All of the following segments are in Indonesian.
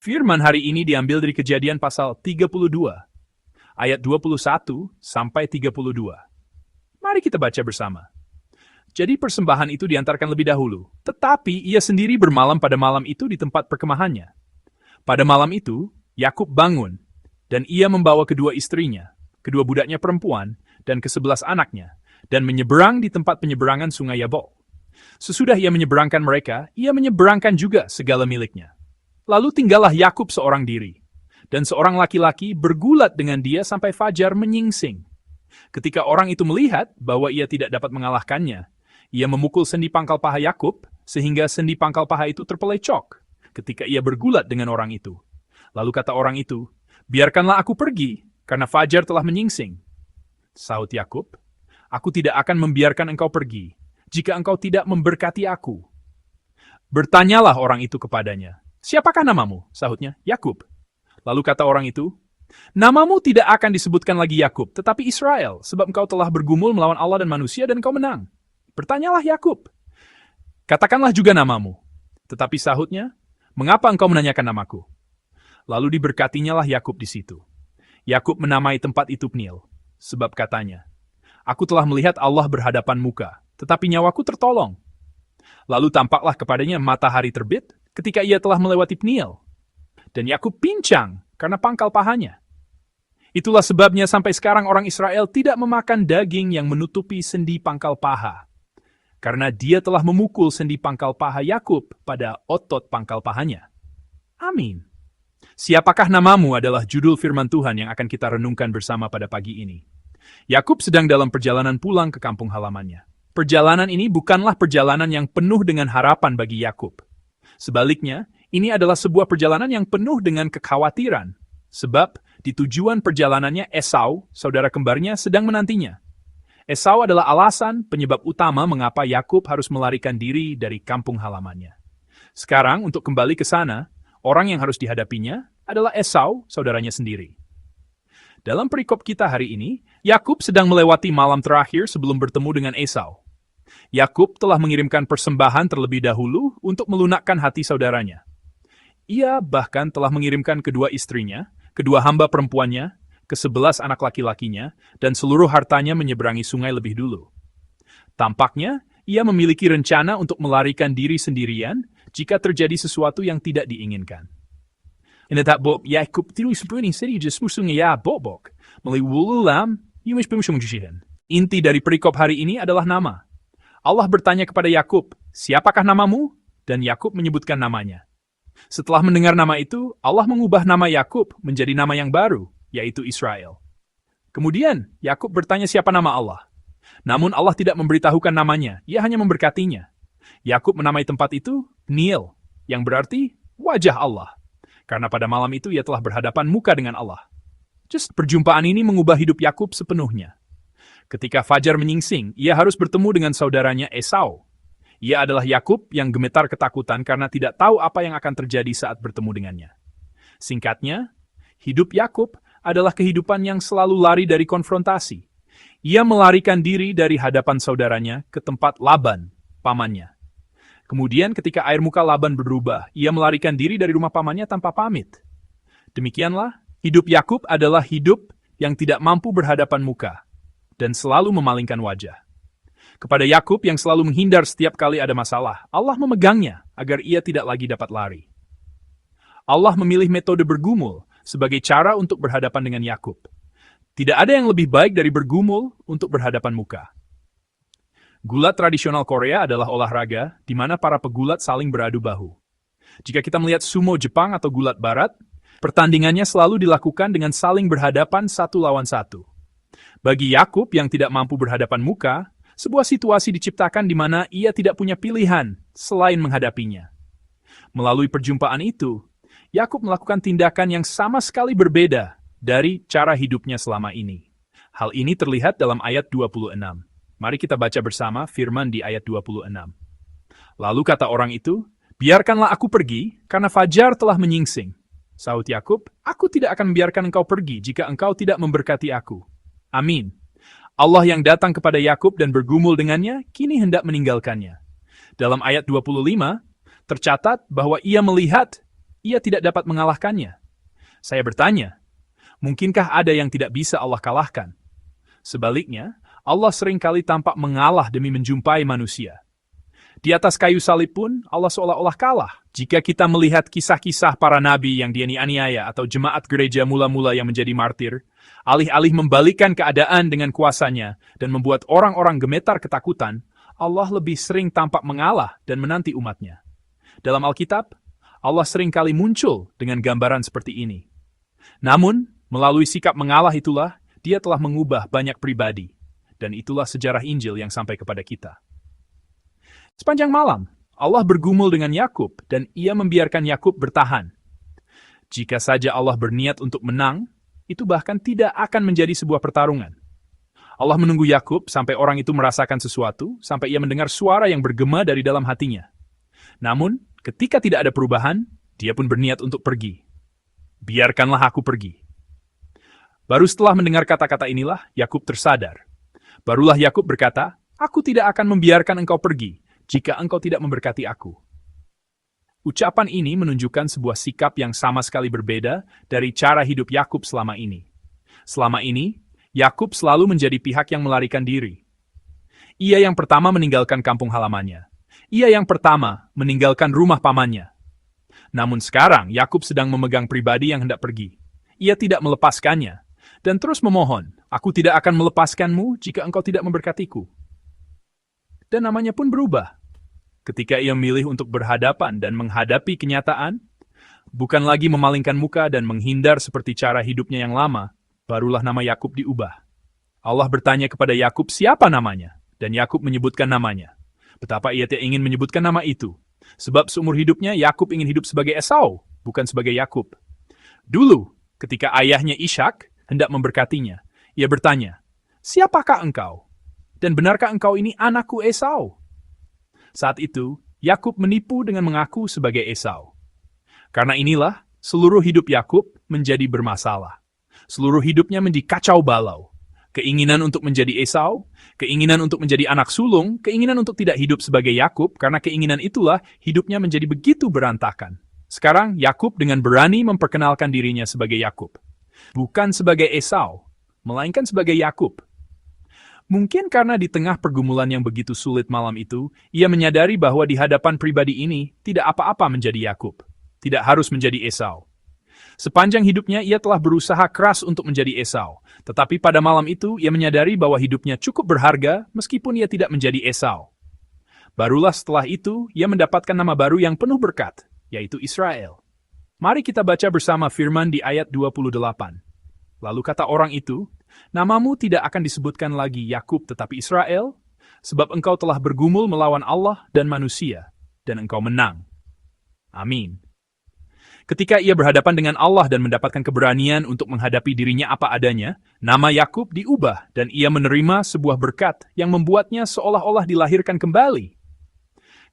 Firman hari ini diambil dari Kejadian pasal 32, ayat 21 sampai 32. Mari kita baca bersama. Jadi persembahan itu diantarkan lebih dahulu, tetapi ia sendiri bermalam pada malam itu di tempat perkemahannya. Pada malam itu, Yakub bangun, dan ia membawa kedua istrinya, kedua budaknya perempuan, dan ke-11 anaknya, dan menyeberang di tempat penyeberangan sungai Yabok. Sesudah ia menyeberangkan mereka, ia menyeberangkan juga segala miliknya. Lalu tinggallah Yakub seorang diri, dan seorang laki-laki bergulat dengan dia sampai fajar menyingsing. Ketika orang itu melihat bahwa ia tidak dapat mengalahkannya, ia memukul sendi pangkal paha Yakub, sehingga sendi pangkal paha itu terpelecok ketika ia bergulat dengan orang itu. Lalu kata orang itu, "Biarkanlah aku pergi, karena fajar telah menyingsing." Sahut Yakub, "Aku tidak akan membiarkan engkau pergi, jika engkau tidak memberkati aku." Bertanyalah orang itu kepadanya, "Siapakah namamu?" Sahutnya, "Yakub." Lalu kata orang itu, "Namamu tidak akan disebutkan lagi Yakub, tetapi Israel, sebab engkau telah bergumul melawan Allah dan manusia dan engkau menang." Bertanyalah Yakub, "Katakanlah juga namamu." Tetapi sahutnya, "Mengapa engkau menanyakan namaku?" Lalu diberkatinyalah Yakub di situ. Yakub menamai tempat itu Peniel, sebab katanya, "Aku telah melihat Allah berhadapan muka, tetapi nyawaku tertolong." Lalu tampaklah kepadanya matahari terbit ketika ia telah melewati Peniel. Dan Yakub pincang karena pangkal pahanya. Itulah sebabnya sampai sekarang orang Israel tidak memakan daging yang menutupi sendi pangkal paha, karena dia telah memukul sendi pangkal paha Yakub pada otot pangkal pahanya. Amin. Siapakah namamu adalah judul firman Tuhan yang akan kita renungkan bersama pada pagi ini. Yakub sedang dalam perjalanan pulang ke kampung halamannya. Perjalanan ini bukanlah perjalanan yang penuh dengan harapan bagi Yakub. Sebaliknya, ini adalah sebuah perjalanan yang penuh dengan kekhawatiran, sebab di tujuan perjalanannya Esau, saudara kembarnya, sedang menantinya. Esau adalah alasan penyebab utama mengapa Yakub harus melarikan diri dari kampung halamannya. Sekarang, untuk kembali ke sana, orang yang harus dihadapinya adalah Esau, saudaranya sendiri. Dalam perikop kita hari ini, Yakub sedang melewati malam terakhir sebelum bertemu dengan Esau. Yakub telah mengirimkan persembahan terlebih dahulu untuk melunakkan hati saudaranya. Ia bahkan telah mengirimkan kedua istrinya, kedua hamba perempuannya, ke-11 anak laki-lakinya, dan seluruh hartanya menyeberangi sungai lebih dulu. Tampaknya, ia memiliki rencana untuk melarikan diri sendirian jika terjadi sesuatu yang tidak diinginkan. Inatapbop Yakub tiru seperti saja musungnya ya bobok, meliwululam yumis pemusung-musyihin. Inti dari perikop hari ini adalah nama. Allah bertanya kepada Yakub, "Siapakah namamu?" Dan Yakub menyebutkan namanya. Setelah mendengar nama itu, Allah mengubah nama Yakub menjadi nama yang baru, yaitu Israel. Kemudian, Yakub bertanya siapa nama Allah. Namun Allah tidak memberitahukan namanya, ia hanya memberkatinya. Yakub menamai tempat itu Peniel, yang berarti wajah Allah. Karena pada malam itu ia telah berhadapan muka dengan Allah. Perjumpaan ini mengubah hidup Yakub sepenuhnya. Ketika fajar menyingsing, ia harus bertemu dengan saudaranya Esau. Ia adalah Yakub yang gemetar ketakutan karena tidak tahu apa yang akan terjadi saat bertemu dengannya. Singkatnya, hidup Yakub adalah kehidupan yang selalu lari dari konfrontasi. Ia melarikan diri dari hadapan saudaranya ke tempat Laban, pamannya. Kemudian ketika air muka Laban berubah, ia melarikan diri dari rumah pamannya tanpa pamit. Demikianlah, hidup Yakub adalah hidup yang tidak mampu berhadapan muka dan selalu memalingkan wajah. Kepada Yakub yang selalu menghindar setiap kali ada masalah, Allah memegangnya agar ia tidak lagi dapat lari. Allah memilih metode bergumul sebagai cara untuk berhadapan dengan Yakub. Tidak ada yang lebih baik dari bergumul untuk berhadapan muka. Gulat tradisional Korea adalah olahraga di mana para pegulat saling beradu bahu. Jika kita melihat sumo Jepang atau gulat barat, pertandingannya selalu dilakukan dengan saling berhadapan satu lawan satu. Bagi Yakub yang tidak mampu berhadapan muka, sebuah situasi diciptakan di mana ia tidak punya pilihan selain menghadapinya. Melalui perjumpaan itu, Yakub melakukan tindakan yang sama sekali berbeda dari cara hidupnya selama ini. Hal ini terlihat dalam ayat 26. Mari kita baca bersama firman di ayat 26. Lalu kata orang itu, "Biarkanlah aku pergi, karena fajar telah menyingsing." Sahut Yakub, "Aku tidak akan membiarkan engkau pergi jika engkau tidak memberkati aku." Amin. Allah yang datang kepada Yakub dan bergumul dengannya, kini hendak meninggalkannya. Dalam ayat 25, tercatat bahwa ia melihat ia tidak dapat mengalahkannya. Saya bertanya, mungkinkah ada yang tidak bisa Allah kalahkan? Sebaliknya, Allah seringkali tampak mengalah demi menjumpai manusia. Di atas kayu salib pun, Allah seolah-olah kalah. Jika kita melihat kisah-kisah para nabi yang dianiaya atau jemaat gereja mula-mula yang menjadi martir, alih-alih membalikkan keadaan dengan kuasanya dan membuat orang-orang gemetar ketakutan, Allah lebih sering tampak mengalah dan menanti umatnya. Dalam Alkitab, Allah seringkali muncul dengan gambaran seperti ini. Namun, melalui sikap mengalah itulah, Dia telah mengubah banyak pribadi. Dan itulah sejarah Injil yang sampai kepada kita. Sepanjang malam, Allah bergumul dengan Yakub dan ia membiarkan Yakub bertahan. Jika saja Allah berniat untuk menang, itu bahkan tidak akan menjadi sebuah pertarungan. Allah menunggu Yakub sampai orang itu merasakan sesuatu, sampai ia mendengar suara yang bergema dari dalam hatinya. Namun, ketika tidak ada perubahan, dia pun berniat untuk pergi. Biarkanlah aku pergi. Baru setelah mendengar kata-kata inilah, Yakub tersadar. Barulah Yakub berkata, "Aku tidak akan membiarkan engkau pergi, jika engkau tidak memberkati aku." Ucapan ini menunjukkan sebuah sikap yang sama sekali berbeda dari cara hidup Yakub selama ini. Selama ini, Yakub selalu menjadi pihak yang melarikan diri. Ia yang pertama meninggalkan kampung halamannya. Ia yang pertama meninggalkan rumah pamannya. Namun sekarang, Yakub sedang memegang pribadi yang hendak pergi. Ia tidak melepaskannya, dan terus memohon, "Aku tidak akan melepaskanmu jika engkau tidak memberkatiku." Dan namanya pun berubah. Ketika ia memilih untuk berhadapan dan menghadapi kenyataan, bukan lagi memalingkan muka dan menghindar seperti cara hidupnya yang lama, barulah nama Yakub diubah. Allah bertanya kepada Yakub siapa namanya, dan Yakub menyebutkan namanya. Betapa ia tidak ingin menyebutkan nama itu, sebab seumur hidupnya Yakub ingin hidup sebagai Esau, bukan sebagai Yakub. Dulu, ketika ayahnya Ishak hendak memberkatinya, ia bertanya, "Siapakah engkau? Dan benarkah engkau ini anakku Esau?" Saat itu, Yakub menipu dengan mengaku sebagai Esau. Karena inilah, seluruh hidup Yakub menjadi bermasalah. Seluruh hidupnya menjadi kacau balau. Keinginan untuk menjadi Esau, keinginan untuk menjadi anak sulung, keinginan untuk tidak hidup sebagai Yakub, karena keinginan itulah hidupnya menjadi begitu berantakan. Sekarang, Yakub dengan berani memperkenalkan dirinya sebagai Yakub. Bukan sebagai Esau, melainkan sebagai Yakub. Mungkin karena di tengah pergumulan yang begitu sulit malam itu, ia menyadari bahwa di hadapan pribadi ini tidak apa-apa menjadi Yakub, tidak harus menjadi Esau. Sepanjang hidupnya ia telah berusaha keras untuk menjadi Esau, tetapi pada malam itu ia menyadari bahwa hidupnya cukup berharga meskipun ia tidak menjadi Esau. Barulah setelah itu ia mendapatkan nama baru yang penuh berkat, yaitu Israel. Mari kita baca bersama firman di ayat 28. Lalu kata orang itu, "Namamu tidak akan disebutkan lagi Yakub tetapi Israel, sebab engkau telah bergumul melawan Allah dan manusia, dan engkau menang." Amin. Ketika ia berhadapan dengan Allah dan mendapatkan keberanian untuk menghadapi dirinya apa adanya, nama Yakub diubah dan ia menerima sebuah berkat yang membuatnya seolah-olah dilahirkan kembali.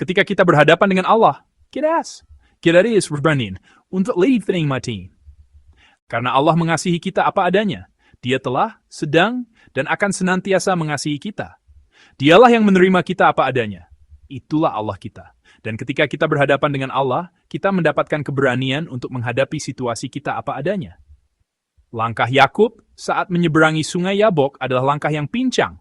Ketika kita berhadapan dengan Allah, kita harus berani untuk lead mati. Karena Allah mengasihi kita apa adanya, Dia telah, sedang, dan akan senantiasa mengasihi kita. Dialah yang menerima kita apa adanya. Itulah Allah kita. Dan ketika kita berhadapan dengan Allah, kita mendapatkan keberanian untuk menghadapi situasi kita apa adanya. Langkah Yakub saat menyeberangi sungai Yabok adalah langkah yang pincang.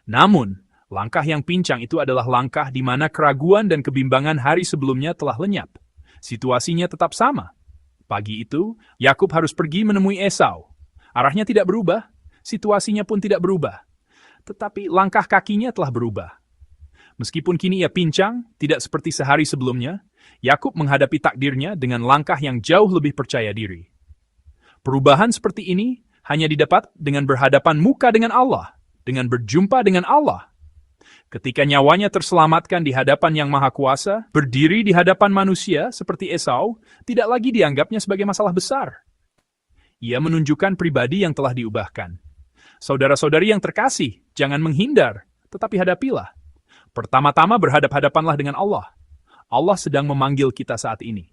Namun, langkah yang pincang itu adalah langkah di mana keraguan dan kebimbangan hari sebelumnya telah lenyap. Situasinya tetap sama. Pagi itu, Yakub harus pergi menemui Esau. Arahnya tidak berubah, situasinya pun tidak berubah. Tetapi langkah kakinya telah berubah. Meskipun kini ia pincang, tidak seperti sehari sebelumnya, Yakub menghadapi takdirnya dengan langkah yang jauh lebih percaya diri. Perubahan seperti ini hanya didapat dengan berhadapan muka dengan Allah, dengan berjumpa dengan Allah. Ketika nyawanya terselamatkan di hadapan Yang Maha Kuasa, berdiri di hadapan manusia seperti Esau, tidak lagi dianggapnya sebagai masalah besar. Ia menunjukkan pribadi yang telah diubahkan. Saudara-saudari yang terkasih, jangan menghindar, tetapi hadapilah. Pertama-tama berhadap-hadapanlah dengan Allah. Allah sedang memanggil kita saat ini.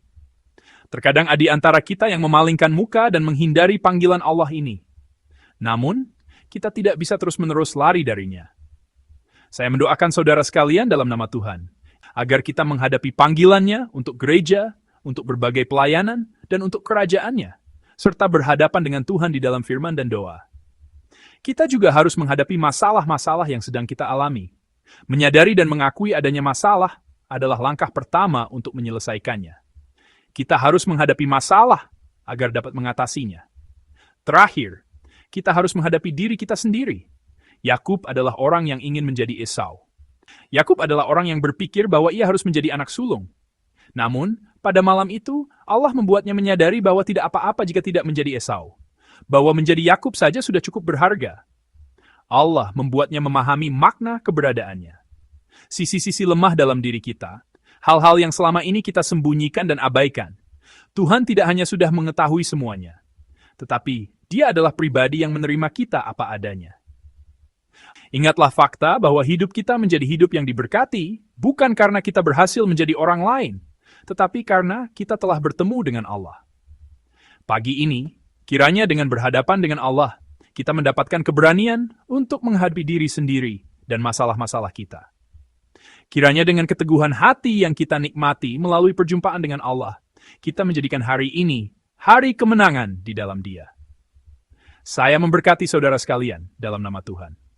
Terkadang ada di antara kita yang memalingkan muka dan menghindari panggilan Allah ini. Namun, kita tidak bisa terus-menerus lari darinya. Saya mendoakan saudara sekalian dalam nama Tuhan, agar kita menghadapi panggilannya untuk gereja, untuk berbagai pelayanan, dan untuk kerajaannya, serta berhadapan dengan Tuhan di dalam firman dan doa. Kita juga harus menghadapi masalah-masalah yang sedang kita alami. Menyadari dan mengakui adanya masalah adalah langkah pertama untuk menyelesaikannya. Kita harus menghadapi masalah agar dapat mengatasinya. Terakhir, kita harus menghadapi diri kita sendiri. Yakub adalah orang yang ingin menjadi Esau. Yakub adalah orang yang berpikir bahwa ia harus menjadi anak sulung. Namun, pada malam itu, Allah membuatnya menyadari bahwa tidak apa-apa jika tidak menjadi Esau. Bahwa menjadi Yakub saja sudah cukup berharga. Allah membuatnya memahami makna keberadaannya. Sisi-sisi lemah dalam diri kita, hal-hal yang selama ini kita sembunyikan dan abaikan. Tuhan tidak hanya sudah mengetahui semuanya, tetapi Dia adalah pribadi yang menerima kita apa adanya. Ingatlah fakta bahwa hidup kita menjadi hidup yang diberkati, bukan karena kita berhasil menjadi orang lain, tetapi karena kita telah bertemu dengan Allah. Pagi ini, kiranya dengan berhadapan dengan Allah, kita mendapatkan keberanian untuk menghadapi diri sendiri dan masalah-masalah kita. Kiranya dengan keteguhan hati yang kita nikmati melalui perjumpaan dengan Allah, kita menjadikan hari ini hari kemenangan di dalam Dia. Saya memberkati saudara sekalian dalam nama Tuhan.